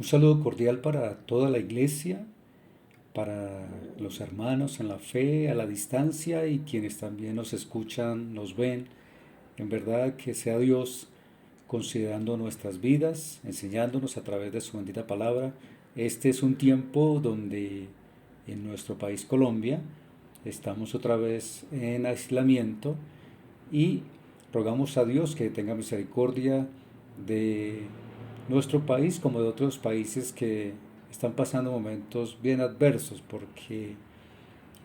saludo cordial para toda la iglesia, para los hermanos en la fe, a la distancia y quienes también nos escuchan, nos ven. En verdad que sea Dios considerando nuestras vidas, enseñándonos a través de su bendita palabra. Este es un tiempo donde en nuestro país Colombia estamos otra vez en aislamiento y rogamos a Dios que tenga misericordia de nuestro país como de otros países que están pasando momentos bien adversos, porque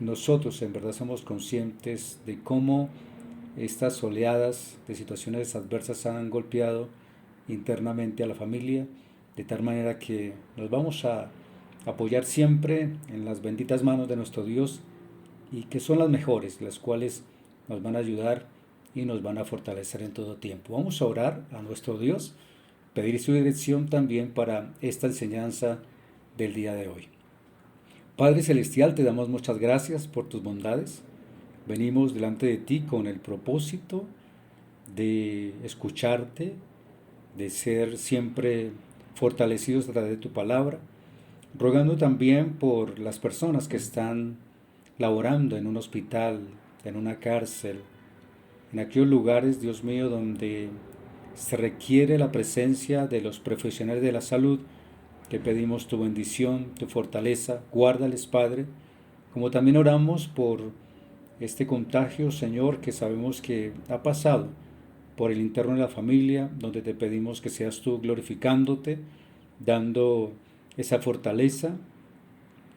nosotros en verdad somos conscientes de cómo estas oleadas de situaciones adversas han golpeado internamente a la familia, de tal manera que nos vamos a apoyar siempre en las benditas manos de nuestro Dios y que son las mejores, las cuales nos van a ayudar y nos van a fortalecer en todo tiempo. Vamos a orar a nuestro Dios, pedir su dirección también para esta enseñanza del día de hoy. Padre Celestial, te damos muchas gracias por tus bondades. Venimos delante de ti con el propósito de escucharte, de ser siempre fortalecidos a través de tu palabra, rogando también por las personas que están laborando en un hospital, en una cárcel, en aquellos lugares, Dios mío, donde se requiere la presencia de los profesionales de la salud. Te pedimos tu bendición, tu fortaleza, guárdales, Padre, como también oramos por este contagio, Señor, que sabemos que ha pasado por el interno de la familia, donde te pedimos que seas tú glorificándote, dando esa fortaleza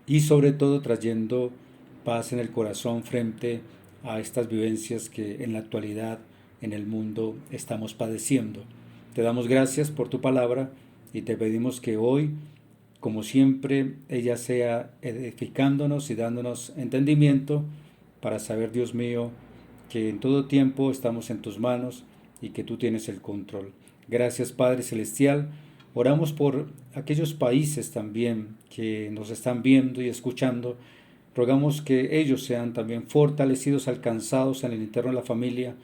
y sobre todo trayendo paz en el corazón frente a estas vivencias que en la actualidad en el mundo estamos padeciendo. Te damos gracias por tu palabra y te pedimos que hoy, como siempre, ella sea edificándonos y dándonos entendimiento para saber, Dios mío, que en todo tiempo estamos en tus manos y que tú tienes el control. Gracias, Padre Celestial. Oramos por aquellos países también que nos están viendo y escuchando. Rogamos que ellos sean también fortalecidos, alcanzados en el interno de la familia,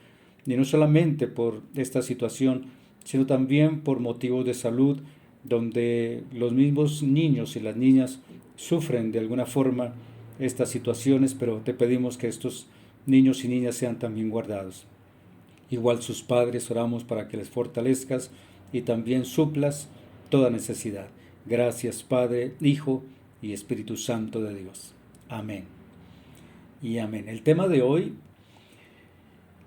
y no solamente por esta situación, sino también por motivos de salud, donde los mismos niños y las niñas sufren de alguna forma estas situaciones, pero te pedimos que estos niños y niñas sean también guardados. Igual sus padres, oramos para que les fortalezcas y también suplas toda necesidad. Gracias, Padre, Hijo y Espíritu Santo de Dios. Amén. Y amén. El tema de hoy: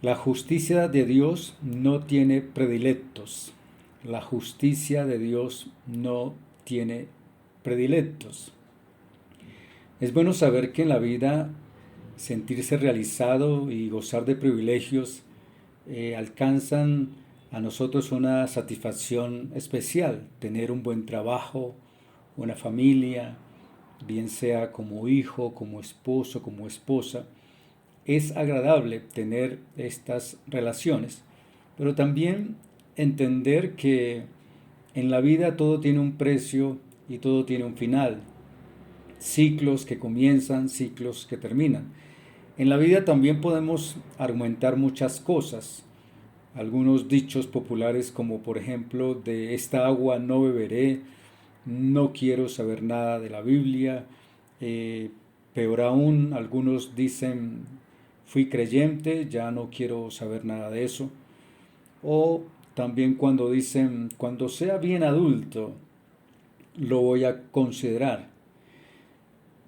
la justicia de Dios no tiene predilectos. La justicia de Dios no tiene predilectos. Es bueno saber que en la vida sentirse realizado y gozar de privilegios alcanzan a nosotros una satisfacción especial. Tener un buen trabajo, una familia, bien sea como hijo, como esposo, como esposa. Es agradable tener estas relaciones, pero también entender que en la vida todo tiene un precio y todo tiene un final. Ciclos que comienzan, ciclos que terminan. En la vida también podemos argumentar muchas cosas. Algunos dichos populares como por ejemplo: de esta agua no beberé, no quiero saber nada de la Biblia. Peor aún, algunos dicen: fui creyente, ya no quiero saber nada de eso. O también cuando dicen: cuando sea bien adulto, lo voy a considerar.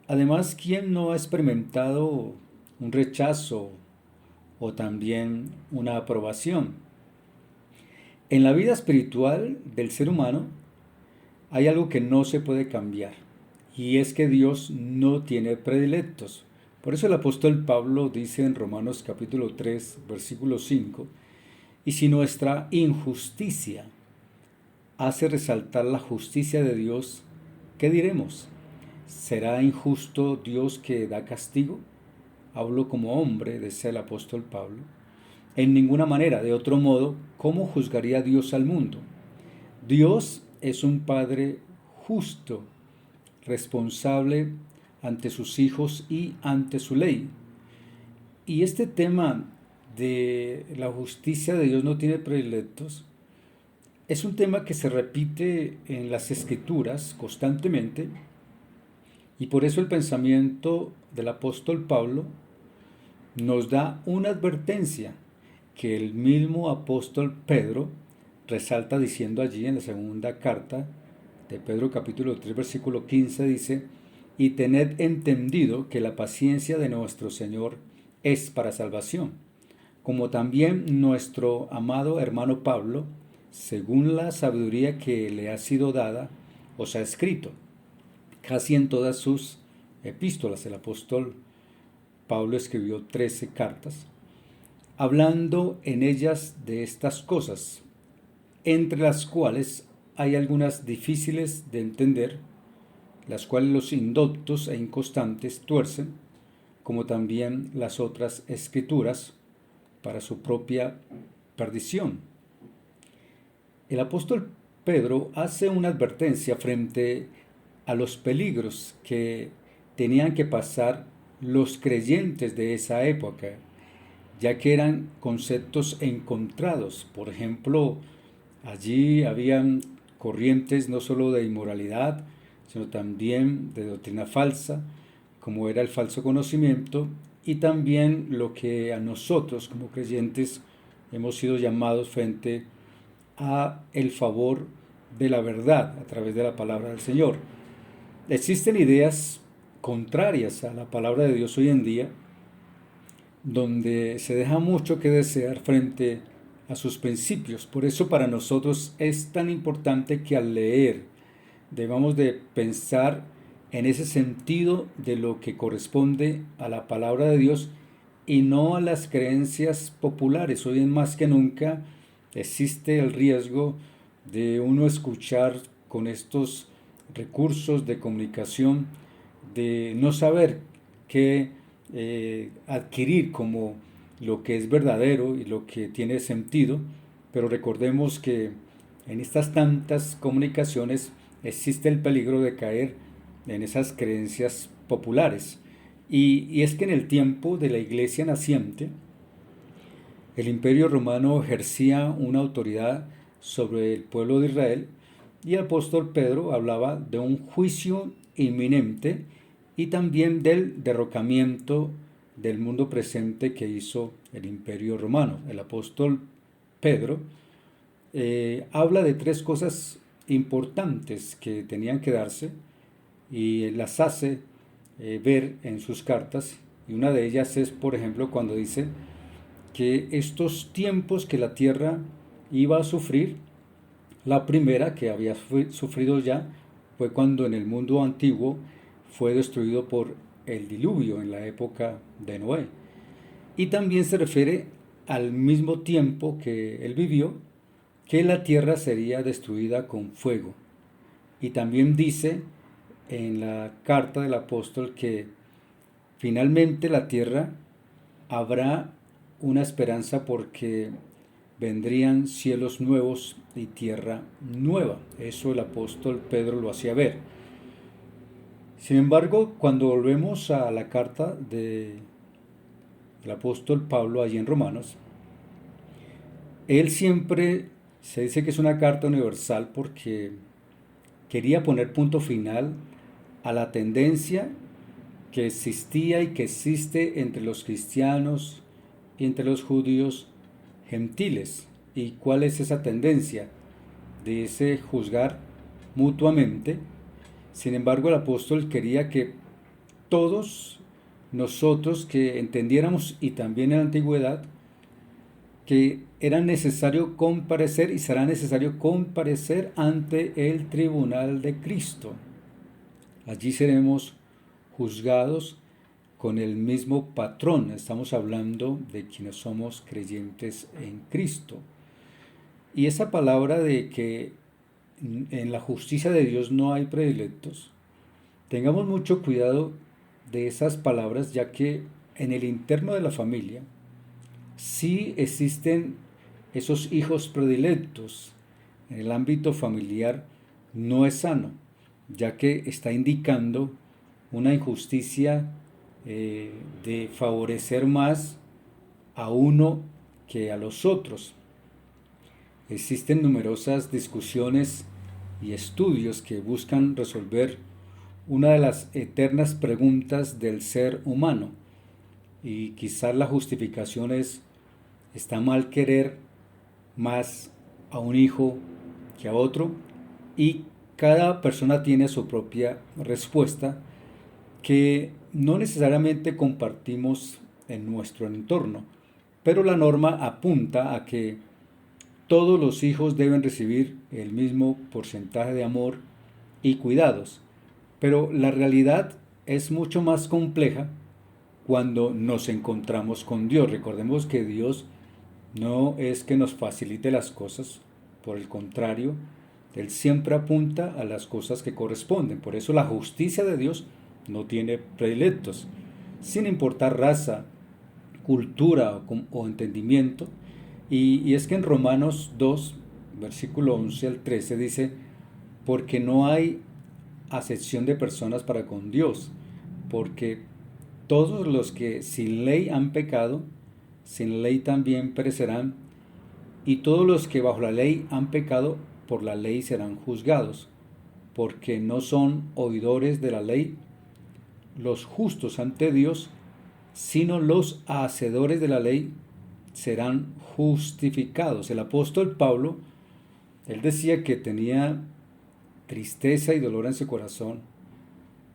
Además, ¿quién no ha experimentado un rechazo o también una aprobación? En la vida espiritual del ser humano hay algo que no se puede cambiar, y es que Dios no tiene predilectos. Por eso el apóstol Pablo dice en Romanos capítulo 3, versículo 5: y si nuestra injusticia hace resaltar la justicia de Dios, ¿qué diremos? ¿Será injusto Dios que da castigo? Hablo como hombre, decía el apóstol Pablo. En ninguna manera. De otro modo, ¿cómo juzgaría Dios al mundo? Dios es un Padre justo, responsable ante sus hijos y ante su ley. Y este tema de la justicia de Dios no tiene predilectos Es un tema que se repite en las escrituras constantemente y por eso el pensamiento del apóstol Pablo nos da una advertencia que el mismo apóstol Pedro resalta diciendo allí en la segunda carta de Pedro capítulo 3 versículo 15 dice, y tened entendido que la paciencia de nuestro Señor es para salvación, como también nuestro amado hermano Pablo, según la sabiduría que le ha sido dada, os ha escrito. Casi en todas sus epístolas el apóstol Pablo escribió 13 cartas, hablando en ellas de estas cosas, entre las cuales hay algunas difíciles de entender, las cuales los indoctos e inconstantes tuercen, como también las otras escrituras, para su propia perdición. El apóstol Pedro hace una advertencia frente a los peligros que tenían que pasar los creyentes de esa época, ya que eran conceptos encontrados. Por ejemplo, allí habían corrientes no solo de inmoralidad, sino también de doctrina falsa, como era el falso conocimiento, y también lo que a nosotros como creyentes hemos sido llamados frente a el favor de la verdad a través de la palabra del Señor. Existen ideas contrarias a la palabra de Dios hoy en día, donde se deja mucho que desear frente a sus principios. Por eso para nosotros es tan importante que al leer debamos de pensar en ese sentido de lo que corresponde a la palabra de Dios y no a las creencias populares. Hoy en más que nunca existe el riesgo de uno escuchar con estos recursos de comunicación, de no saber qué adquirir como lo que es verdadero y lo que tiene sentido, pero recordemos que en estas tantas comunicaciones existe el peligro de caer en esas creencias populares. Y es que en el tiempo de la iglesia naciente, el imperio romano ejercía una autoridad sobre el pueblo de Israel y el apóstol Pedro hablaba de un juicio inminente y también del derrocamiento del mundo presente que hizo el imperio romano. El apóstol Pedro habla de tres cosas importantes que tenían que darse y las hace ver en sus cartas, y una de ellas es, por ejemplo, cuando dice que estos tiempos que la tierra iba a sufrir, la primera que había sufrido ya fue cuando en el mundo antiguo fue destruido por el diluvio en la época de Noé. Y también se refiere al mismo tiempo que él vivió, que la tierra sería destruida con fuego. Y también dice en la carta del apóstol que finalmente la tierra habrá una esperanza porque vendrían cielos nuevos y tierra nueva. Eso el apóstol Pedro lo hacía ver. Sin embargo, cuando volvemos a la carta del apóstol Pablo allí en Romanos, él siempre se dice que es una carta universal porque quería poner punto final a la tendencia que existía y que existe entre los cristianos y entre los judíos gentiles. ¿Y cuál es esa tendencia? De ese juzgar mutuamente. Sin embargo, el apóstol quería que todos nosotros que entendiéramos, y también en la antigüedad, que era necesario comparecer y será necesario comparecer ante el tribunal de Cristo. Allí seremos juzgados con el mismo patrón. Estamos hablando de quienes somos creyentes en Cristo. Y esa palabra de que en la justicia de Dios no hay predilectos, tengamos mucho cuidado de esas palabras, ya que en el interno de la familia sí existen esos hijos predilectos. En el ámbito familiar no es sano, ya que está indicando una injusticia de favorecer más a uno que a los otros. Existen numerosas discusiones y estudios que buscan resolver una de las eternas preguntas del ser humano. Y quizás la justificación es, ¿está mal querer más a un hijo que a otro? Y cada persona tiene su propia respuesta que no necesariamente compartimos en nuestro entorno, pero la norma apunta a que todos los hijos deben recibir el mismo porcentaje de amor y cuidados, pero la realidad es mucho más compleja cuando nos encontramos con Dios. Recordemos que Dios no es que nos facilite las cosas, por el contrario, Él siempre apunta a las cosas que corresponden. Por eso la justicia de Dios no tiene predilectos, sin importar raza, cultura o entendimiento. Y es que en Romanos 2, versículo 11 al 13 dice, porque no hay acepción de personas para con Dios, porque todos los que sin ley han pecado, sin ley también perecerán, y todos los que bajo la ley han pecado, por la ley serán juzgados, porque no son oidores de la ley los justos ante Dios, sino los hacedores de la ley serán justificados. El apóstol Pablo, él decía que tenía tristeza y dolor en su corazón,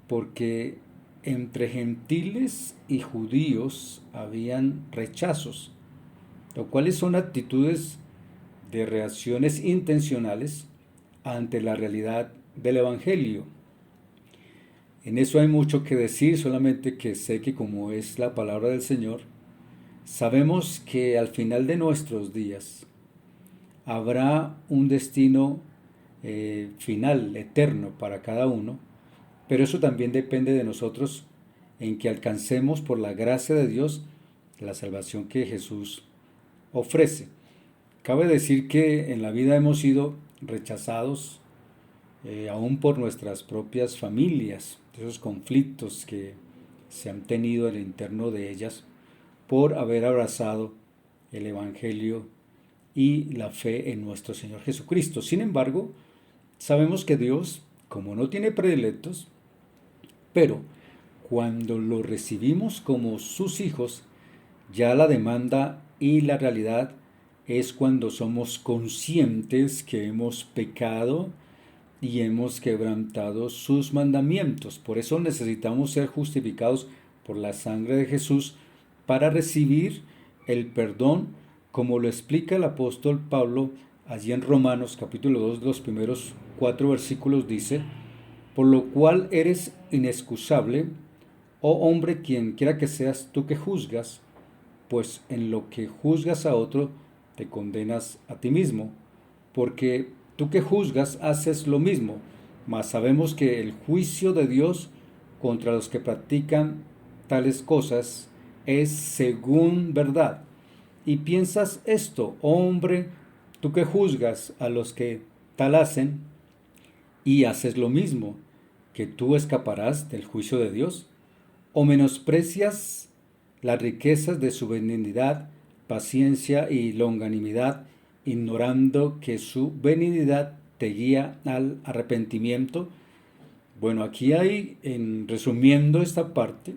porque entre gentiles y judíos habían rechazos, lo cuales son actitudes de reacciones intencionales ante la realidad del Evangelio. En eso hay mucho que decir, solamente que sé que como es la palabra del Señor, sabemos que al final de nuestros días habrá un destino final, eterno para cada uno, pero eso también depende de nosotros en que alcancemos por la gracia de Dios la salvación que Jesús ofrece. Cabe decir que en la vida hemos sido rechazados aún por nuestras propias familias, esos conflictos que se han tenido en el interno de ellas por haber abrazado el Evangelio y la fe en nuestro Señor Jesucristo. Sin embargo, sabemos que Dios, como no tiene predilectos, pero cuando lo recibimos como sus hijos, ya la demanda y la realidad es cuando somos conscientes que hemos pecado y hemos quebrantado sus mandamientos. Por eso necesitamos ser justificados por la sangre de Jesús para recibir el perdón, como lo explica el apóstol Pablo allí en Romanos capítulo 2, los primeros 4 versículos dice, por lo cual eres inexcusable, oh hombre, quien quiera que seas tú que juzgas, pues en lo que juzgas a otro, te condenas a ti mismo, porque tú que juzgas haces lo mismo, mas sabemos que el juicio de Dios contra los que practican tales cosas es según verdad. Y piensas esto, oh hombre, tú que juzgas a los que tal hacen y haces lo mismo, que tú escaparás del juicio de Dios, o menosprecias las riquezas de su benignidad, paciencia y longanimidad, ignorando que su benignidad te guía al arrepentimiento. Bueno, aquí hay, en resumiendo esta parte,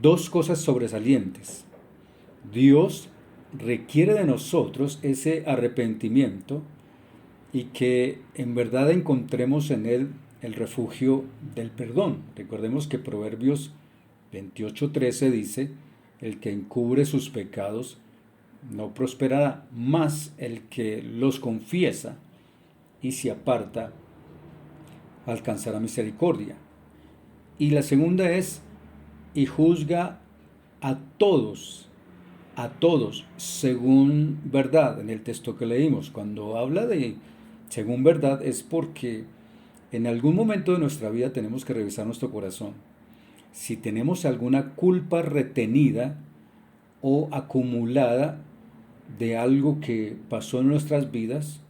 dos cosas sobresalientes. Dios requiere de nosotros ese arrepentimiento y que en verdad encontremos en Él el refugio del perdón. Recordemos que Proverbios 28:13 dice, el que encubre sus pecados no prosperará, más el que los confiesa y se aparta alcanzará misericordia. Y la segunda es, y juzga a todos, según verdad, en el texto que leímos. Cuando habla de según verdad es porque en algún momento de nuestra vida tenemos que revisar nuestro corazón. Si tenemos alguna culpa retenida o acumulada de algo que pasó en nuestras vidas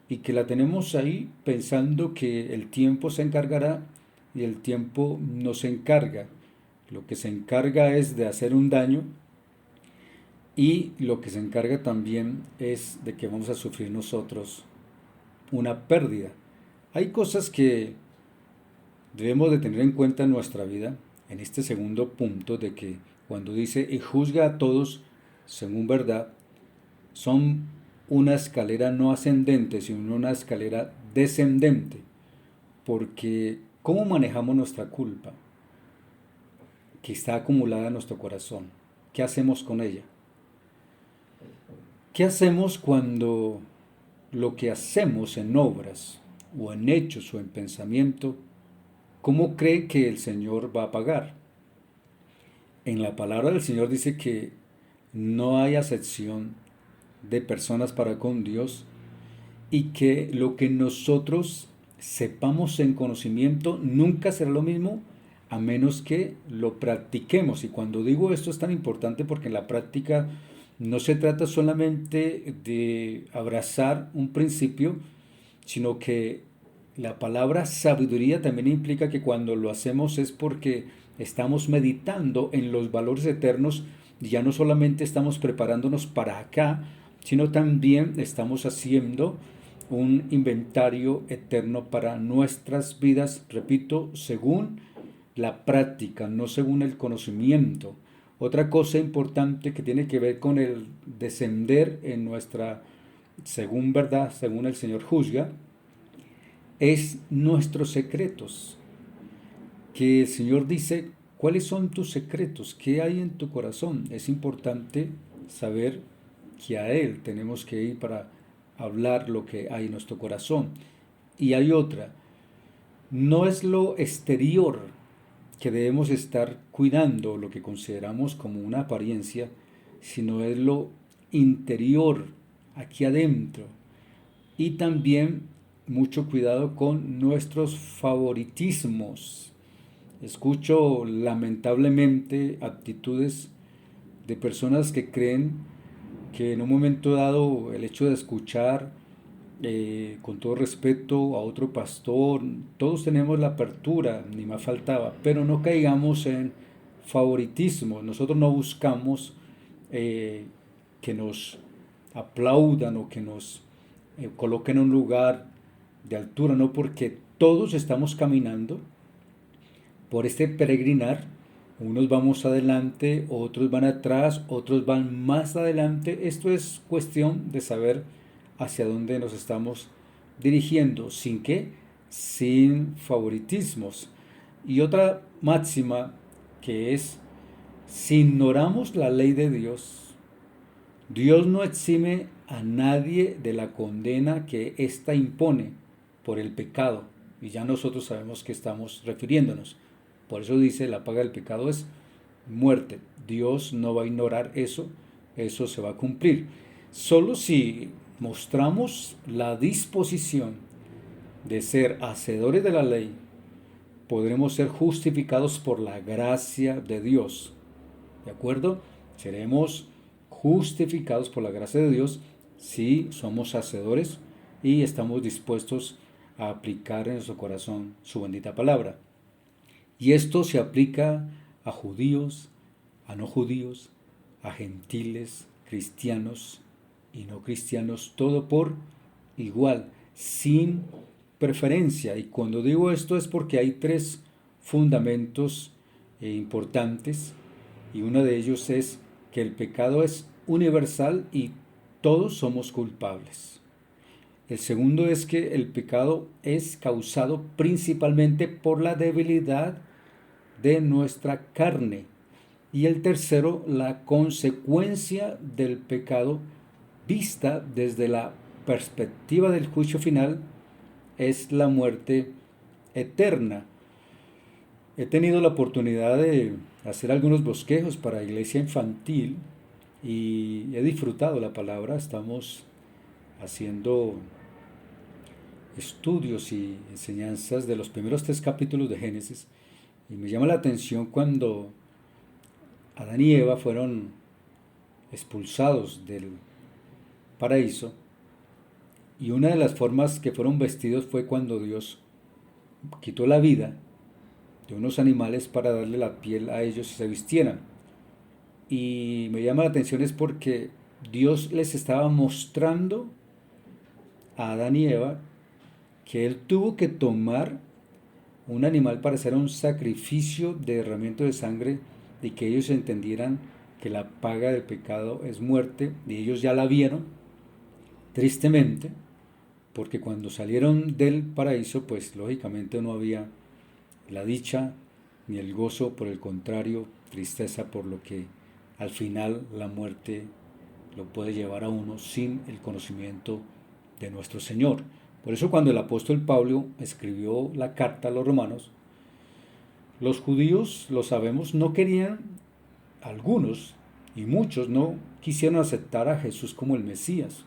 y que la tenemos ahí pensando que el tiempo se encargará y el tiempo no se encarga. Lo que se encarga es de hacer un daño y lo que se encarga también es de que vamos a sufrir nosotros una pérdida. Hay cosas que debemos de tener en cuenta en nuestra vida, en este segundo punto de que cuando dice y juzga a todos según verdad, son una escalera no ascendente, sino una escalera descendente, porque ¿cómo manejamos nuestra culpa que está acumulada en nuestro corazón? ¿Qué hacemos con ella? ¿Qué hacemos cuando lo que hacemos en obras o en hechos o en pensamiento, cómo cree que el Señor va a pagar? En la palabra del Señor dice que no hay acepción de personas para con Dios y que lo que nosotros sepamos en conocimiento nunca será lo mismo a menos que lo practiquemos. Y cuando digo esto es tan importante porque en la práctica no se trata solamente de abrazar un principio, sino que la palabra sabiduría también implica que cuando lo hacemos es porque estamos meditando en los valores eternos y ya no solamente estamos preparándonos para acá, sino también estamos haciendo un inventario eterno para nuestras vidas, repito, según la práctica, no según el conocimiento. Otra cosa importante que tiene que ver con el descender en nuestra, según verdad, según el Señor juzga, es nuestros secretos. Que el Señor dice, ¿cuáles son tus secretos? ¿Qué hay en tu corazón? Es importante saber que a Él tenemos que ir para hablar lo que hay en nuestro corazón. Y hay otra, no es lo exterior que debemos estar cuidando, lo que consideramos como una apariencia, sino es lo interior, aquí adentro. Y también mucho cuidado con nuestros favoritismos. Escucho lamentablemente actitudes de personas que creen que en un momento dado el hecho de escuchar con todo respeto a otro pastor, todos tenemos la apertura, ni más faltaba, pero no caigamos en favoritismo. Nosotros no buscamos que nos aplaudan o que nos coloquen en un lugar de altura, no, porque todos estamos caminando por este peregrinar. Unos vamos adelante, otros van atrás, otros van más adelante. Esto es cuestión de saber hacia dónde nos estamos dirigiendo. ¿Sin qué? Sin favoritismos. Y otra máxima que es, si ignoramos la ley de Dios, Dios no exime a nadie de la condena que ésta impone por el pecado. Y ya nosotros sabemos que estamos refiriéndonos. Por eso dice, la paga del pecado es muerte. Dios no va a ignorar eso, eso se va a cumplir. Solo si mostramos la disposición de ser hacedores de la ley, podremos ser justificados por la gracia de Dios. ¿De acuerdo? Seremos justificados por la gracia de Dios si somos hacedores y estamos dispuestos a aplicar en nuestro corazón su bendita palabra. Y esto se aplica a judíos, a no judíos, a gentiles, cristianos y no cristianos, todo por igual, sin preferencia. Y cuando digo esto es porque hay tres fundamentos importantes y uno de ellos es que el pecado es universal y todos somos culpables. El segundo es que el pecado es causado principalmente por la debilidad de nuestra carne. Y el tercero, la consecuencia del pecado vista desde la perspectiva del juicio final es la muerte eterna. He tenido la oportunidad de hacer algunos bosquejos para iglesia infantil y he disfrutado la palabra. Estamos haciendo estudios y enseñanzas de los primeros 3 capítulos de Génesis y me llama la atención cuando Adán y Eva fueron expulsados del paraíso y una de las formas que fueron vestidos fue cuando Dios quitó la vida de unos animales para darle la piel a ellos y se vistieran. y me llama la atención es porque Dios les estaba mostrando a Adán y Eva que Él tuvo que tomar un animal para hacer un sacrificio de derramamiento de sangre y que ellos entendieran que la paga del pecado es muerte, y ellos ya la vieron, tristemente, porque cuando salieron del paraíso, pues lógicamente no había la dicha ni el gozo, por el contrario, tristeza, por lo que al final la muerte lo puede llevar a uno sin el conocimiento de nuestro Señor. Por eso cuando el apóstol Pablo escribió la carta a los romanos, los judíos, lo sabemos, no querían, algunos y muchos no quisieron aceptar a Jesús como el Mesías.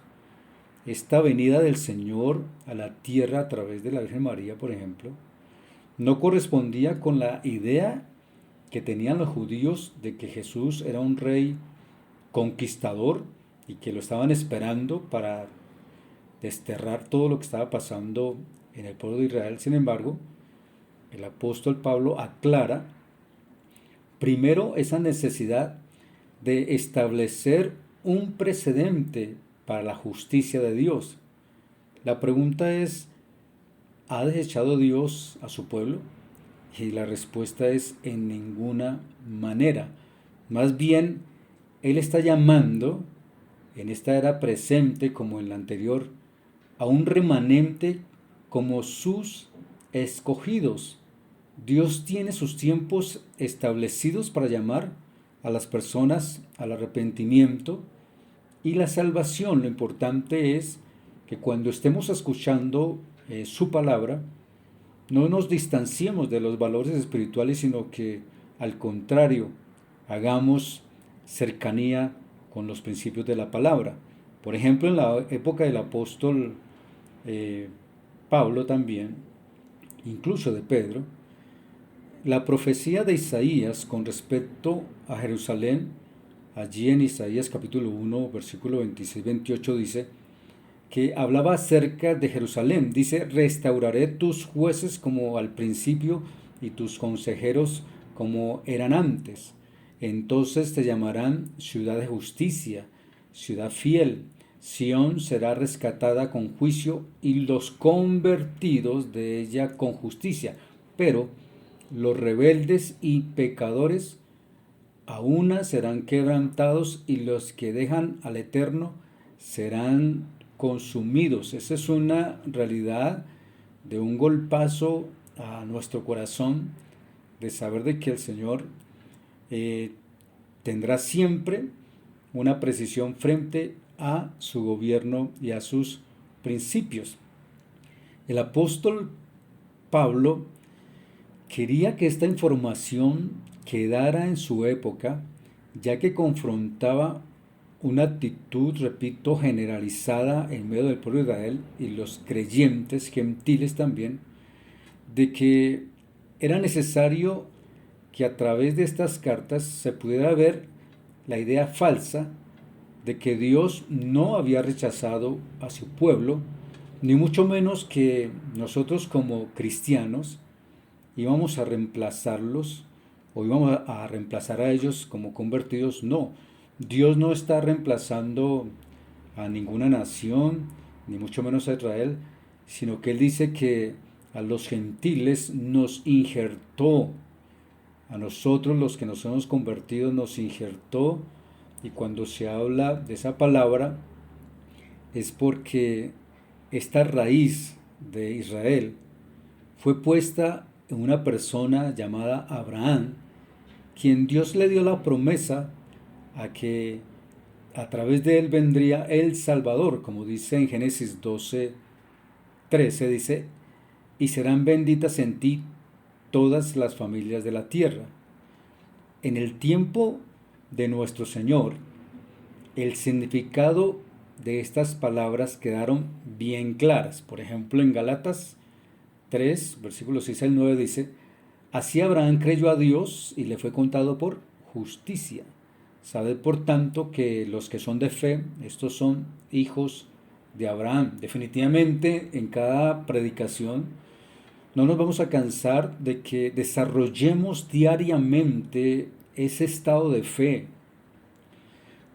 Esta venida del Señor a la tierra a través de la Virgen María, por ejemplo, no correspondía con la idea que tenían los judíos de que Jesús era un rey conquistador y que lo estaban esperando para desterrar todo lo que estaba pasando en el pueblo de Israel. Sin embargo, el apóstol Pablo aclara primero esa necesidad de establecer un precedente para la justicia de Dios. La pregunta es, ¿ha desechado Dios a su pueblo? Y la respuesta es en ninguna manera. Más bien, Él está llamando, en esta era presente como en la anterior, a un remanente como sus escogidos. Dios tiene sus tiempos establecidos para llamar a las personas al arrepentimiento y la salvación. Lo importante es que cuando estemos escuchando su palabra, no nos distanciemos de los valores espirituales, sino que al contrario, hagamos cercanía con los principios de la palabra. Por ejemplo, en la época del apóstol Pablo también, incluso de Pedro, la profecía de Isaías con respecto a Jerusalén, allí en Isaías capítulo 1, versículo 26-28 dice que hablaba acerca de Jerusalén. Dice, restauraré tus jueces como al principio y tus consejeros como eran antes. Entonces te llamarán ciudad de justicia, ciudad fiel. Sión será rescatada con juicio y los convertidos de ella con justicia. Pero los rebeldes y pecadores a una serán quebrantados y los que dejan al Eterno serán consumidos. Esa es una realidad de un golpazo a nuestro corazón, de saber de que el Señor tendrá siempre una precisión frente a su gobierno y a sus principios. El apóstol Pablo quería que esta información quedara en su época, ya que confrontaba una actitud, repito, generalizada en medio del pueblo de Israel y los creyentes gentiles también, de que era necesario que a través de estas cartas se pudiera ver la idea falsa de que Dios no había rechazado a su pueblo, ni mucho menos que nosotros como cristianos íbamos a reemplazarlos o íbamos a reemplazar a ellos como convertidos. No, Dios no está reemplazando a ninguna nación, ni mucho menos a Israel, sino que Él dice que a los gentiles nos injertó, a nosotros los que nos hemos convertido nos injertó, y cuando se habla de esa palabra es porque esta raíz de Israel fue puesta en una persona llamada Abraham, quien Dios le dio la promesa a que a través de él vendría el Salvador, como dice en Génesis 12:13, dice, y serán benditas en ti todas las familias de la tierra. En el tiempo de nuestro Señor, el significado de estas palabras quedaron bien claras. Por ejemplo, en Gálatas 3, versículos 6-9 dice, así Abraham creyó a Dios y le fue contado por justicia. Sabed por tanto que los que son de fe, estos son hijos de Abraham. Definitivamente en cada predicación no nos vamos a cansar de que desarrollemos diariamente ese estado de fe,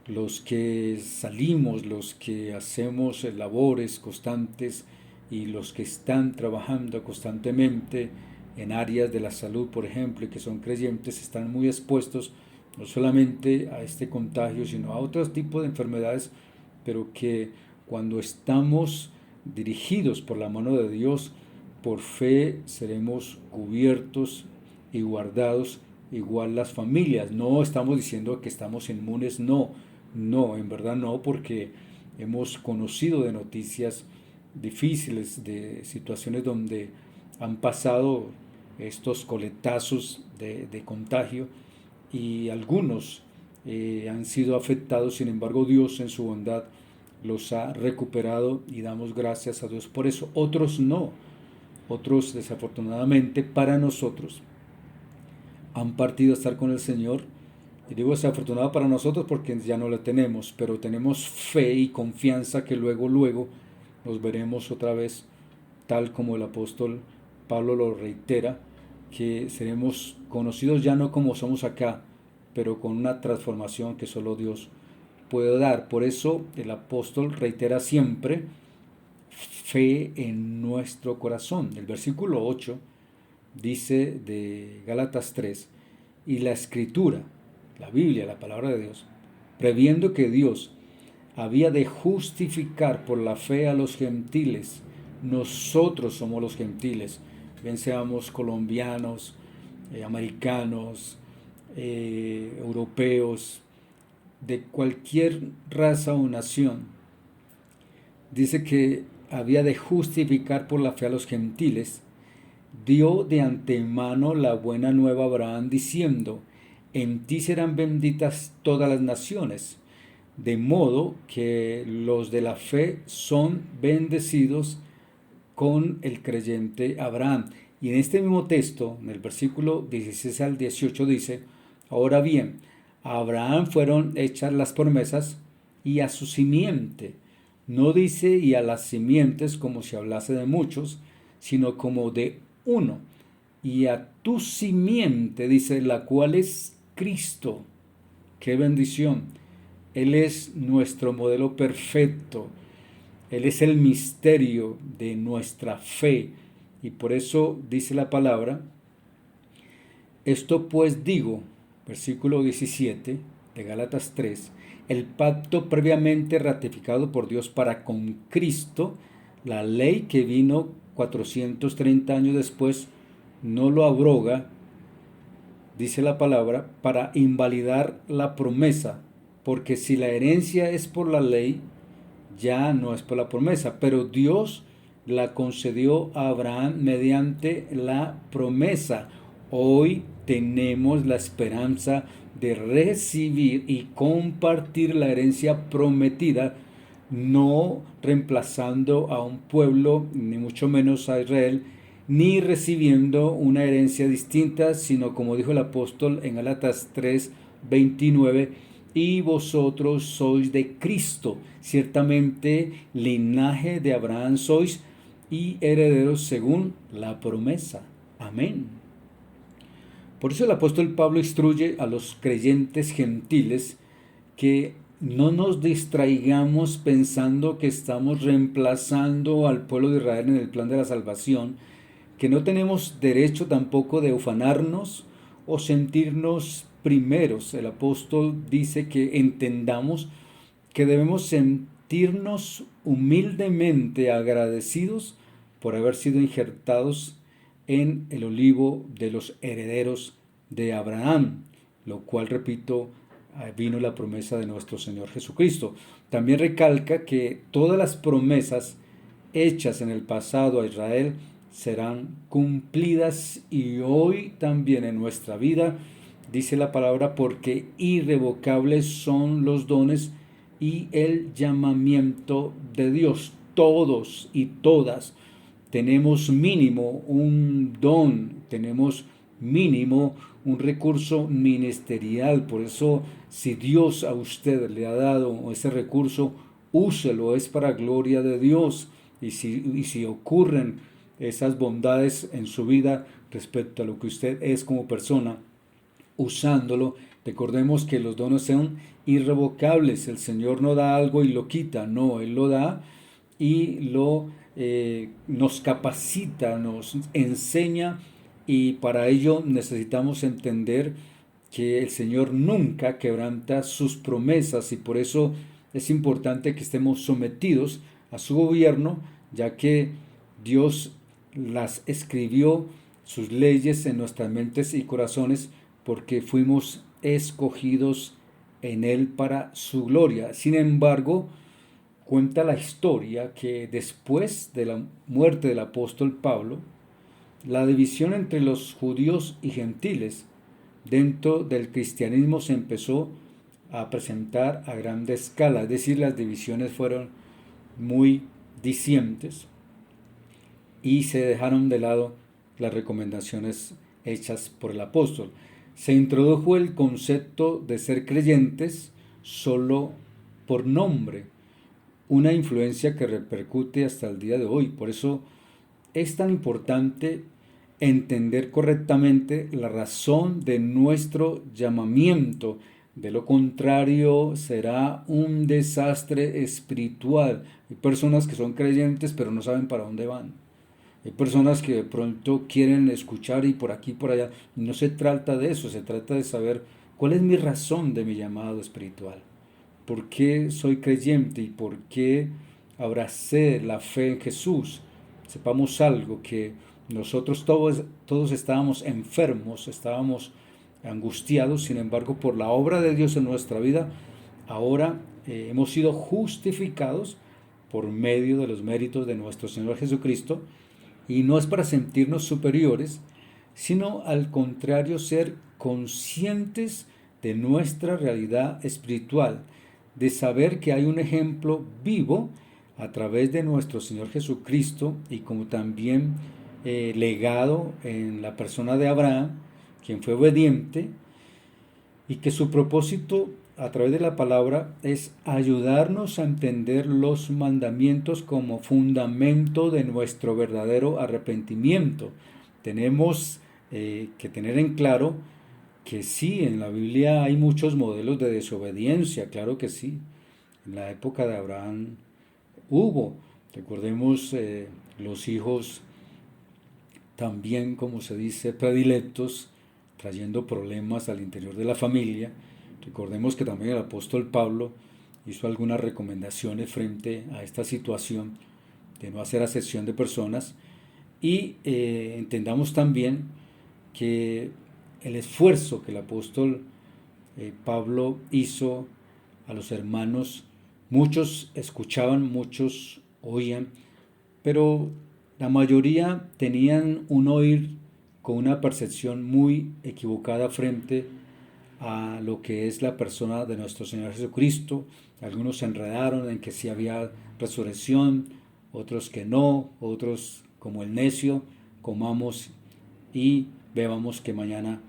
los que salimos, los que hacemos labores constantes y los que están trabajando constantemente en áreas de la salud, por ejemplo, y que son creyentes, están muy expuestos no solamente a este contagio, sino a otros tipos de enfermedades, pero que cuando estamos dirigidos por la mano de Dios, por fe seremos cubiertos y guardados, igual las familias. No estamos diciendo que estamos inmunes, no, no, en verdad no, porque hemos conocido de noticias difíciles, de situaciones donde han pasado estos coletazos de contagio y algunos han sido afectados. Sin embargo, Dios en su bondad los ha recuperado y damos gracias a Dios por eso. Otros no, otros desafortunadamente para nosotros han partido a estar con el Señor. Y digo desafortunado para nosotros porque ya no la tenemos, pero tenemos fe y confianza que luego nos veremos otra vez, tal como el apóstol Pablo lo reitera, que seremos conocidos ya no como somos acá, pero con una transformación que solo Dios puede dar. Por eso el apóstol reitera siempre fe en nuestro corazón. El versículo 8 dice de Gálatas 3, y la escritura, la Biblia, la palabra de Dios, previendo que Dios había de justificar por la fe a los gentiles. Nosotros somos los gentiles, bien seamos colombianos, americanos, europeos, de cualquier raza o nación. Dice que había de justificar por la fe a los gentiles. Dio de antemano la buena nueva a Abraham diciendo, en ti serán benditas todas las naciones, de modo que los de la fe son bendecidos con el creyente Abraham. Y en este mismo texto, en el versículo 16 al 18 dice, ahora bien, a Abraham fueron hechas las promesas y a su simiente. No dice y a las simientes como si hablase de muchos, sino como de uno. Y a tu simiente, dice, la cual es Cristo. ¡Qué bendición! Él es nuestro modelo perfecto. Él es el misterio de nuestra fe. Y por eso dice la palabra, esto pues digo, versículo 17 de Gálatas 3, el pacto previamente ratificado por Dios para con Cristo, la ley que vino 430 años después, no lo abroga, dice la palabra, para invalidar la promesa, porque si la herencia es por la ley, ya no es por la promesa, pero Dios la concedió a Abraham mediante la promesa. Hoy tenemos la esperanza de recibir y compartir la herencia prometida, no reemplazando a un pueblo, ni mucho menos a Israel, ni recibiendo una herencia distinta, sino como dijo el apóstol en Gálatas 3:29, y vosotros sois de Cristo, ciertamente linaje de Abraham sois y herederos según la promesa. Amén. Por eso el apóstol Pablo instruye a los creyentes gentiles que no nos distraigamos pensando que estamos reemplazando al pueblo de Israel en el plan de la salvación, que no tenemos derecho tampoco de ufanarnos o sentirnos primeros. El apóstol dice que entendamos que debemos sentirnos humildemente agradecidos por haber sido injertados en el olivo de los herederos de Abraham, lo cual, repito, vino la promesa de nuestro Señor Jesucristo. También recalca que todas las promesas hechas en el pasado a Israel serán cumplidas y hoy también en nuestra vida, dice la palabra, porque irrevocables son los dones y el llamamiento de Dios. Todos y todas tenemos mínimo un don, tenemos mínimo un recurso ministerial. Por eso, si Dios a usted le ha dado ese recurso, úselo, es para gloria de Dios. Y si ocurren esas bondades en su vida respecto a lo que usted es como persona, usándolo. Recordemos que los dones son irrevocables. El Señor no da algo y lo quita, no, Él lo da y nos capacita, nos enseña, y para ello necesitamos entender que el Señor nunca quebranta sus promesas, y por eso es importante que estemos sometidos a su gobierno, ya que Dios las escribió, sus leyes, en nuestras mentes y corazones, porque fuimos escogidos en Él para su gloria. Sin embargo, cuenta la historia que después de la muerte del apóstol Pablo, la división entre los judíos y gentiles dentro del cristianismo se empezó a presentar a gran escala, es decir, las divisiones fueron muy dicientes y se dejaron de lado las recomendaciones hechas por el apóstol. Se introdujo el concepto de ser creyentes solo por nombre, una influencia que repercute hasta el día de hoy. Por eso es tan importante entender correctamente la razón de nuestro llamamiento. De lo contrario, será un desastre espiritual. Hay personas que son creyentes pero no saben para dónde van. Hay personas que de pronto quieren escuchar y por aquí y por allá. No se trata de eso, se trata de saber cuál es mi razón de mi llamado espiritual. ¿Por qué soy creyente y por qué abracé la fe en Jesús? Sepamos algo, que nosotros todos estábamos enfermos, estábamos angustiados, sin embargo, por la obra de Dios en nuestra vida, ahora hemos sido justificados por medio de los méritos de nuestro Señor Jesucristo, y no es para sentirnos superiores, sino al contrario, ser conscientes de nuestra realidad espiritual, de saber que hay un ejemplo vivo a través de nuestro Señor Jesucristo, y como también legado en la persona de Abraham, quien fue obediente, y que su propósito a través de la palabra es ayudarnos a entender los mandamientos como fundamento de nuestro verdadero arrepentimiento. Tenemos que tener en claro que sí, en la Biblia hay muchos modelos de desobediencia, claro que sí. En la época de Abraham hubo, recordemos, los hijos también, como se dice, predilectos, trayendo problemas al interior de la familia. Recordemos que también el apóstol Pablo hizo algunas recomendaciones frente a esta situación de no hacer acepción de personas, y entendamos también que el esfuerzo que el apóstol Pablo hizo a los hermanos, muchos escuchaban, muchos oían, pero la mayoría tenían un oír con una percepción muy equivocada frente a lo que es la persona de nuestro Señor Jesucristo. Algunos se enredaron en que sí había resurrección, otros que no, otros como el necio, comamos y bebamos que mañana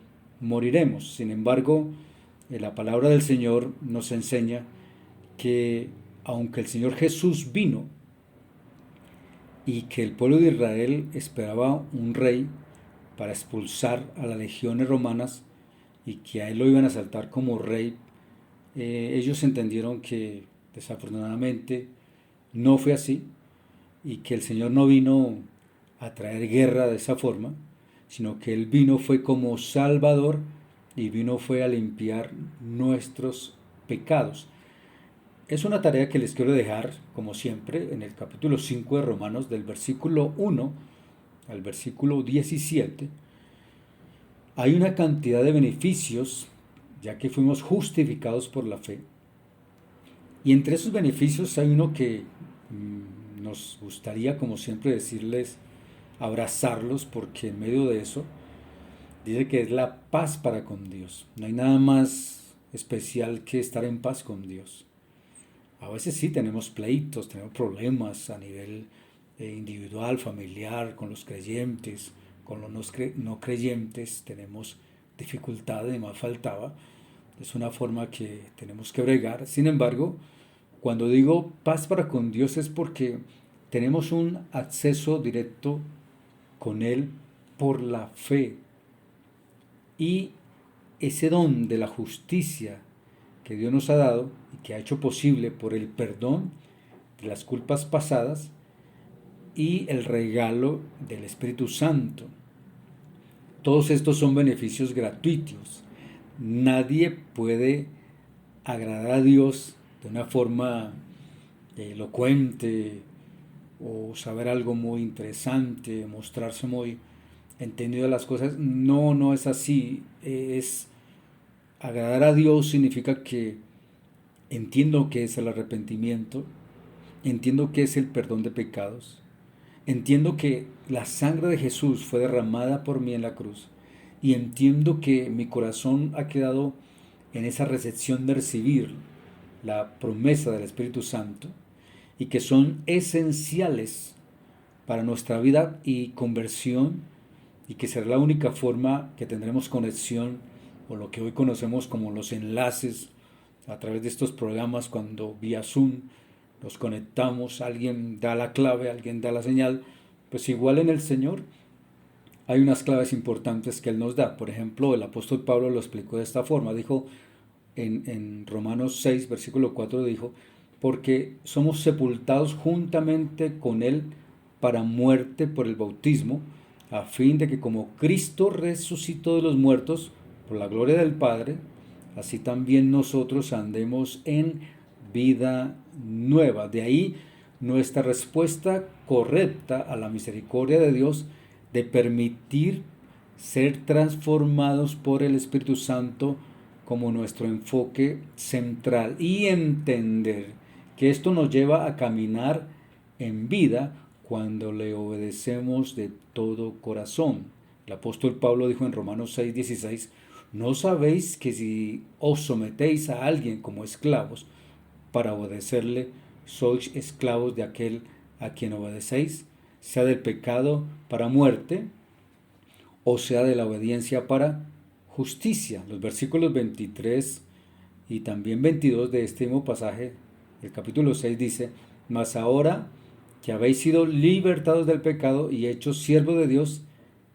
moriremos. Sin embargo, la palabra del Señor nos enseña que aunque el Señor Jesús vino y que el pueblo de Israel esperaba un rey para expulsar a las legiones romanas y que a él lo iban a saltar como rey, ellos entendieron que desafortunadamente no fue así, y que el Señor no vino a traer guerra de esa forma, sino que Él vino fue como Salvador, y vino fue a limpiar nuestros pecados. Es una tarea que les quiero dejar, como siempre, en el capítulo 5 de Romanos, del versículo 1 al versículo 17. Hay una cantidad de beneficios, ya que fuimos justificados por la fe. Y entre esos beneficios hay uno que nos gustaría, como siempre, decirles, abrazarlos, porque en medio de eso dice que es la paz para con Dios. No hay nada más especial que estar en paz con Dios. A veces sí tenemos pleitos, tenemos problemas a nivel individual, familiar, con los creyentes, con los no creyentes, tenemos dificultades, más faltaba. Es una forma que tenemos que bregar. Sin embargo, cuando digo paz para con Dios es porque tenemos un acceso directo con Él por la fe. Y ese don de la justicia que Dios nos ha dado y que ha hecho posible por el perdón de las culpas pasadas y el regalo del Espíritu Santo. Todos estos son beneficios gratuitos. Nadie puede agradar a Dios de una forma elocuente o saber algo muy interesante, mostrarse muy entendido de las cosas. No, no es así. Es agradar a Dios significa que entiendo qué es el arrepentimiento, entiendo qué es el perdón de pecados, entiendo que la sangre de Jesús fue derramada por mí en la cruz y entiendo que mi corazón ha quedado en esa recepción de recibir la promesa del Espíritu Santo y que son esenciales para nuestra vida y conversión y que será la única forma que tendremos conexión o lo que hoy conocemos como los enlaces a través de estos programas cuando vía Zoom nos conectamos, alguien da la clave, alguien da la señal, pues igual en el Señor hay unas claves importantes que Él nos da. Por ejemplo, el apóstol Pablo lo explicó de esta forma, dijo en Romanos 6, versículo 4, dijo, porque somos sepultados juntamente con Él para muerte por el bautismo, a fin de que como Cristo resucitó de los muertos por la gloria del Padre, así también nosotros andemos en vida nueva. De ahí nuestra respuesta correcta a la misericordia de Dios de permitir ser transformados por el Espíritu Santo como nuestro enfoque central y entender que esto nos lleva a caminar en vida cuando le obedecemos de todo corazón. El apóstol Pablo dijo en Romanos 6:16, ¿no sabéis que si os sometéis a alguien como esclavos para obedecerle, sois esclavos de aquel a quien obedecéis, sea del pecado para muerte, o sea de la obediencia para justicia? Los versículos 23 y también 22 de este mismo pasaje, el capítulo 6 dice, mas ahora que habéis sido libertados del pecado y hechos siervos de Dios,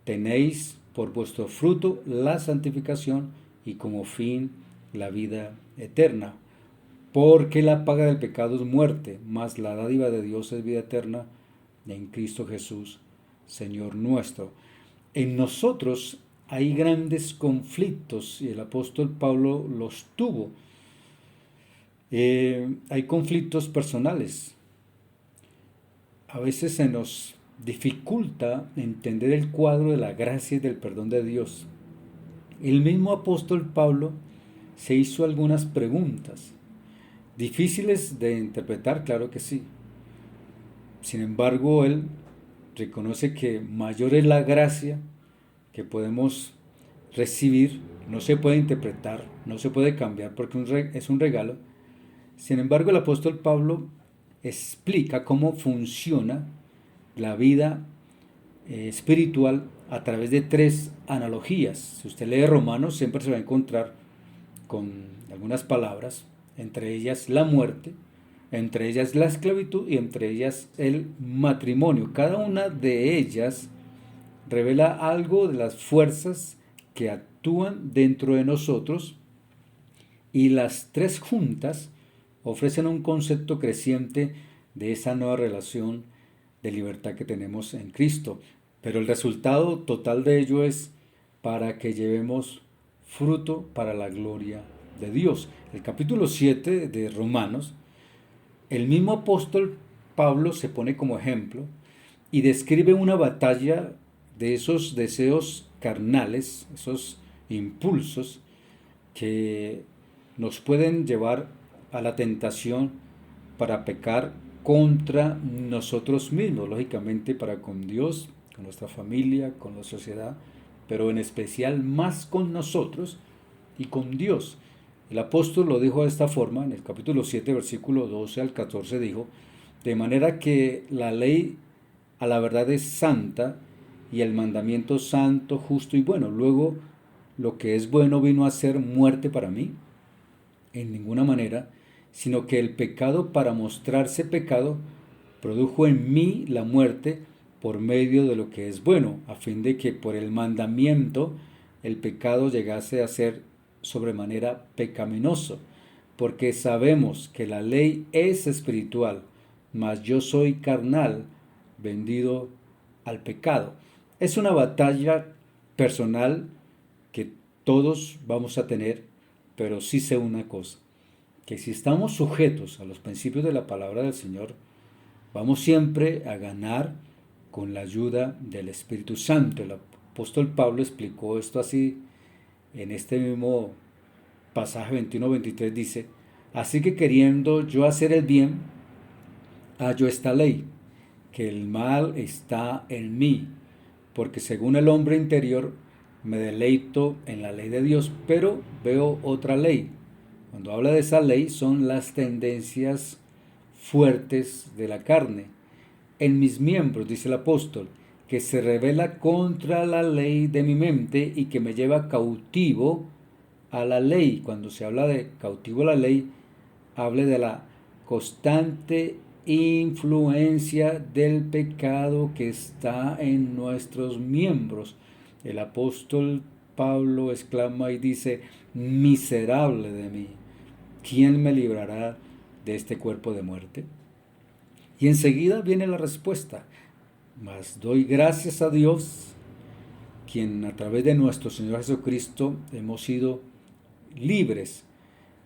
tenéis por vuestro fruto la santificación y como fin la vida eterna. Porque la paga del pecado es muerte, mas la dádiva de Dios es vida eterna en Cristo Jesús, Señor nuestro. En nosotros hay grandes conflictos y el apóstol Pablo los tuvo. Hay conflictos personales. A veces se nos dificulta entender el cuadro de la gracia y del perdón de Dios. El mismo apóstol Pablo se hizo algunas preguntas, difíciles de interpretar, claro que sí. Sin embargo, él reconoce que mayor es la gracia que podemos recibir, no se puede interpretar, no se puede cambiar porque es un regalo. Sin embargo, el apóstol Pablo explica cómo funciona la vida espiritual a través de tres analogías. Si usted lee Romanos, siempre se va a encontrar con algunas palabras, entre ellas la muerte, entre ellas la esclavitud y entre ellas el matrimonio. Cada una de ellas revela algo de las fuerzas que actúan dentro de nosotros y las tres juntas ofrecen un concepto creciente de esa nueva relación de libertad que tenemos en Cristo. Pero el resultado total de ello es para que llevemos fruto para la gloria de Dios. El capítulo 7 de Romanos, el mismo apóstol Pablo se pone como ejemplo y describe una batalla de esos deseos carnales, esos impulsos que nos pueden llevar a la tentación para pecar contra nosotros mismos, lógicamente para con Dios, con nuestra familia, con la sociedad, pero en especial más con nosotros y con Dios. El apóstol lo dijo de esta forma, en el capítulo 7, versículo 12 al 14, dijo, de manera que la ley a la verdad es santa y el mandamiento santo, justo y bueno. Luego, lo que es bueno vino a ser muerte para mí, en ninguna manera, sino que el pecado para mostrarse pecado produjo en mí la muerte por medio de lo que es bueno, a fin de que por el mandamiento el pecado llegase a ser sobremanera pecaminoso, porque sabemos que la ley es espiritual, mas yo soy carnal, vendido al pecado. Es una batalla personal que todos vamos a tener, pero sí sé una cosa, que si estamos sujetos a los principios de la palabra del Señor, vamos siempre a ganar con la ayuda del Espíritu Santo. El apóstol Pablo explicó esto así en este mismo pasaje 21-23, dice: así que queriendo yo hacer el bien, hallo esta ley, que el mal está en mí, porque según el hombre interior me deleito en la ley de Dios, pero veo otra ley. Cuando habla de esa ley son las tendencias fuertes de la carne en mis miembros, dice el apóstol, que se revela contra la ley de mi mente y que me lleva cautivo a la ley. Cuando se habla de cautivo a la ley, hable de la constante influencia del pecado que está en nuestros miembros. El apóstol Pablo exclama y dice: miserable de mí, ¿quién me librará de este cuerpo de muerte? Y enseguida viene la respuesta: mas doy gracias a Dios, quien a través de nuestro Señor Jesucristo hemos sido libres.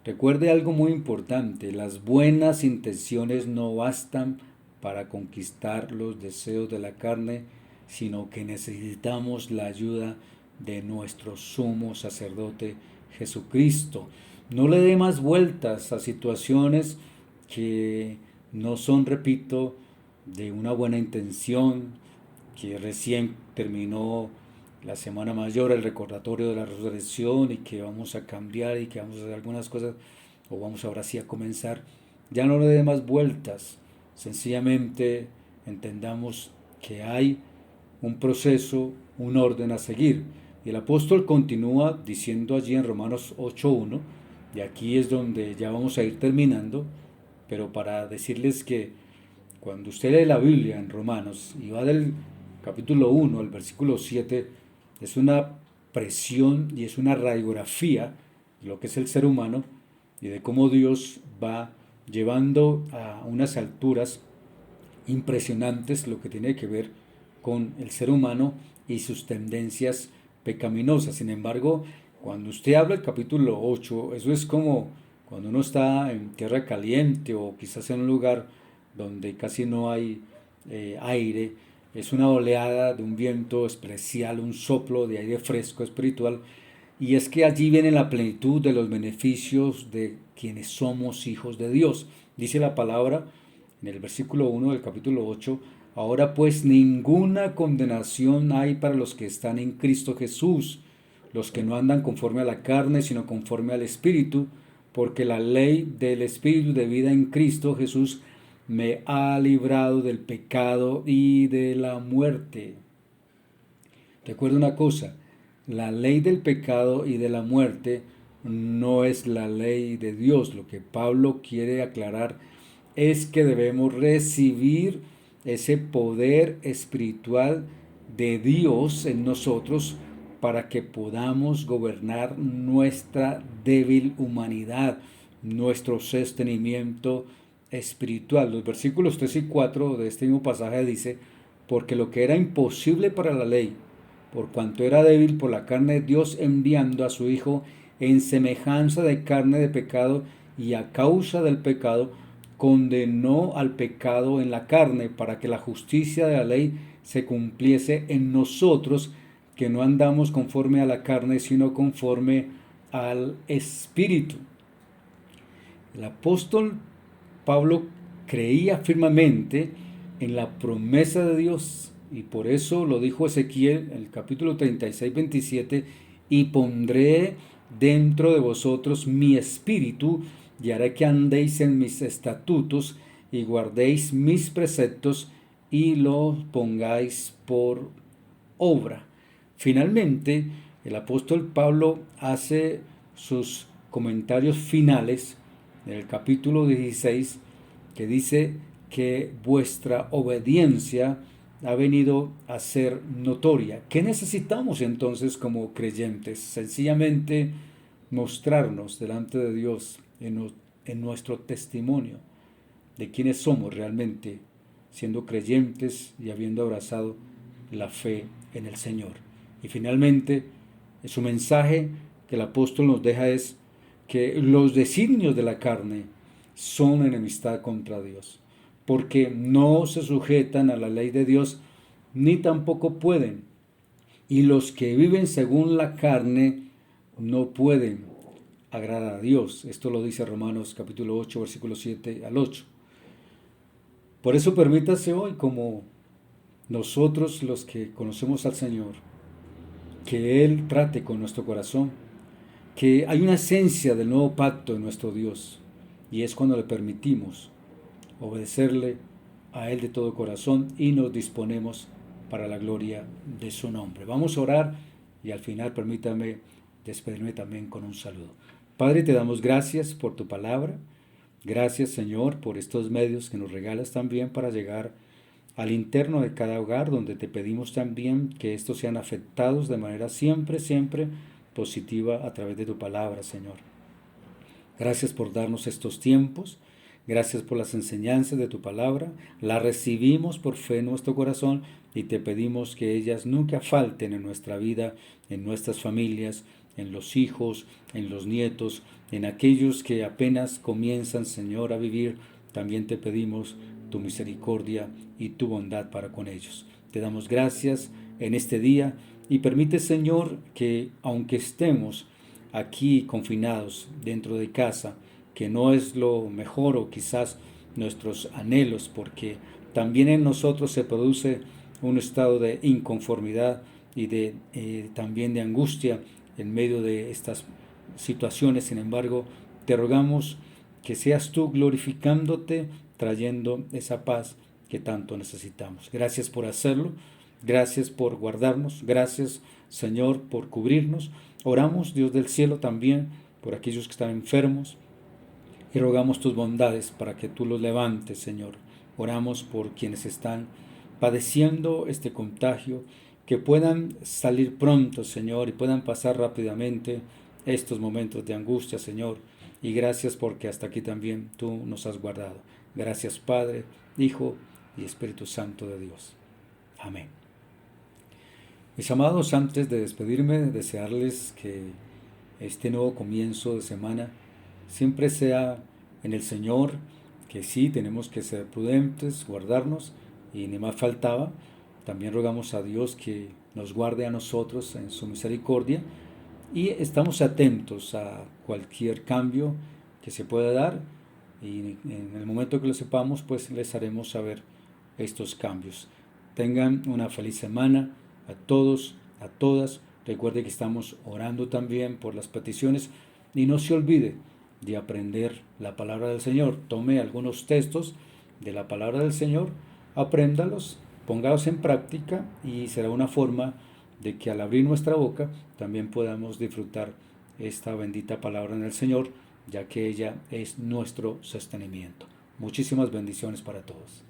Recuerde algo muy importante: las buenas intenciones no bastan para conquistar los deseos de la carne, sino que necesitamos la ayuda de nuestro sumo sacerdote Jesucristo. No le dé más vueltas a situaciones que no son, repito, de una buena intención, que recién terminó la Semana Mayor, el recordatorio de la resurrección, y que vamos a cambiar y que vamos a hacer algunas cosas, o vamos ahora sí a comenzar. Ya no le dé más vueltas, sencillamente entendamos que hay un proceso, un orden a seguir. Y el apóstol continúa diciendo allí en Romanos 8:1, y aquí es donde ya vamos a ir terminando, pero para decirles que cuando usted lee la Biblia en Romanos y va del capítulo 1 al versículo 7, es una presión y es una radiografía de lo que es el ser humano y de cómo Dios va llevando a unas alturas impresionantes lo que tiene que ver con el ser humano y sus tendencias pecaminosas. Sin embargo, cuando usted habla del capítulo 8, eso es como cuando uno está en tierra caliente o quizás en un lugar donde casi no hay aire. Es una oleada de un viento especial, un soplo de aire fresco espiritual. Y es que allí viene la plenitud de los beneficios de quienes somos hijos de Dios. Dice la palabra en el versículo 1 del capítulo 8: ahora pues ninguna condenación hay para los que están en Cristo Jesús, los que no andan conforme a la carne, sino conforme al Espíritu, porque la ley del Espíritu de vida en Cristo Jesús me ha librado del pecado y de la muerte. Recuerda una cosa: la ley del pecado y de la muerte no es la ley de Dios. Lo que Pablo quiere aclarar es que debemos recibir ese poder espiritual de Dios en nosotros para que podamos gobernar nuestra débil humanidad, nuestro sostenimiento espiritual. Los versículos 3 y 4 de este mismo pasaje dice: porque lo que era imposible para la ley, por cuanto era débil por la carne, Dios enviando a su Hijo en semejanza de carne de pecado, y a causa del pecado condenó al pecado en la carne, para que la justicia de la ley se cumpliese en nosotros, que no andamos conforme a la carne, sino conforme al Espíritu. El apóstol Pablo creía firmemente en la promesa de Dios, y por eso lo dijo Ezequiel en el capítulo 36-27: y pondré dentro de vosotros mi espíritu, y haré que andéis en mis estatutos, y guardéis mis preceptos, y los pongáis por obra. Finalmente, el apóstol Pablo hace sus comentarios finales en el capítulo 16, que dice que vuestra obediencia ha venido a ser notoria. ¿Qué necesitamos entonces como creyentes? Sencillamente mostrarnos delante de Dios en nuestro testimonio de quiénes somos realmente, siendo creyentes y habiendo abrazado la fe en el Señor. Y finalmente, su mensaje que el apóstol nos deja es que los designios de la carne son enemistad contra Dios, porque no se sujetan a la ley de Dios, ni tampoco pueden. Y los que viven según la carne no pueden agradar a Dios. Esto lo dice Romanos capítulo 8, versículo 7 al 8. Por eso permítase hoy, como nosotros los que conocemos al Señor, que Él trate con nuestro corazón, que hay una esencia del nuevo pacto en nuestro Dios, y es cuando le permitimos obedecerle a Él de todo corazón y nos disponemos para la gloria de su nombre. Vamos a orar y al final permítame despedirme también con un saludo. Padre, te damos gracias por tu palabra. Gracias, Señor, por estos medios que nos regalas también para llegar al interno de cada hogar, donde te pedimos también que estos sean afectados de manera siempre, siempre positiva a través de tu palabra, Señor. Gracias por darnos estos tiempos. Gracias por las enseñanzas de tu palabra. Las recibimos por fe en nuestro corazón y te pedimos que ellas nunca falten en nuestra vida, en nuestras familias, en los hijos, en los nietos, en aquellos que apenas comienzan, Señor, a vivir. También te pedimos tu misericordia y tu bondad para con ellos. Te damos gracias en este día y permite, Señor, que aunque estemos aquí confinados dentro de casa, que no es lo mejor o quizás nuestros anhelos, porque también en nosotros se produce un estado de inconformidad y también de angustia en medio de estas situaciones. Sin embargo, te rogamos que seas tú glorificándote, trayendo esa paz que tanto necesitamos. Gracias por hacerlo, gracias por guardarnos, gracias, Señor, por cubrirnos. Oramos, Dios del cielo, también por aquellos que están enfermos y rogamos tus bondades para que tú los levantes, Señor. Oramos por quienes están padeciendo este contagio, que puedan salir pronto, Señor, y puedan pasar rápidamente estos momentos de angustia, Señor. Y gracias porque hasta aquí también tú nos has guardado. Gracias, Padre, Hijo y Espíritu Santo de Dios. Amén. Mis amados, antes de despedirme, desearles que este nuevo comienzo de semana siempre sea en el Señor, que sí, tenemos que ser prudentes, guardarnos, y ni más faltaba. También rogamos a Dios que nos guarde a nosotros en su misericordia y estamos atentos a cualquier cambio que se pueda dar y en el momento que lo sepamos, pues les haremos saber estos cambios. Tengan una feliz semana a todos, a todas. Recuerde que estamos orando también por las peticiones y no se olvide de aprender la palabra del Señor. Tome algunos textos de la palabra del Señor, apréndalos, póngalos en práctica y será una forma de que al abrir nuestra boca también podamos disfrutar esta bendita palabra en el Señor, ya que ella es nuestro sostenimiento. Muchísimas bendiciones para todos.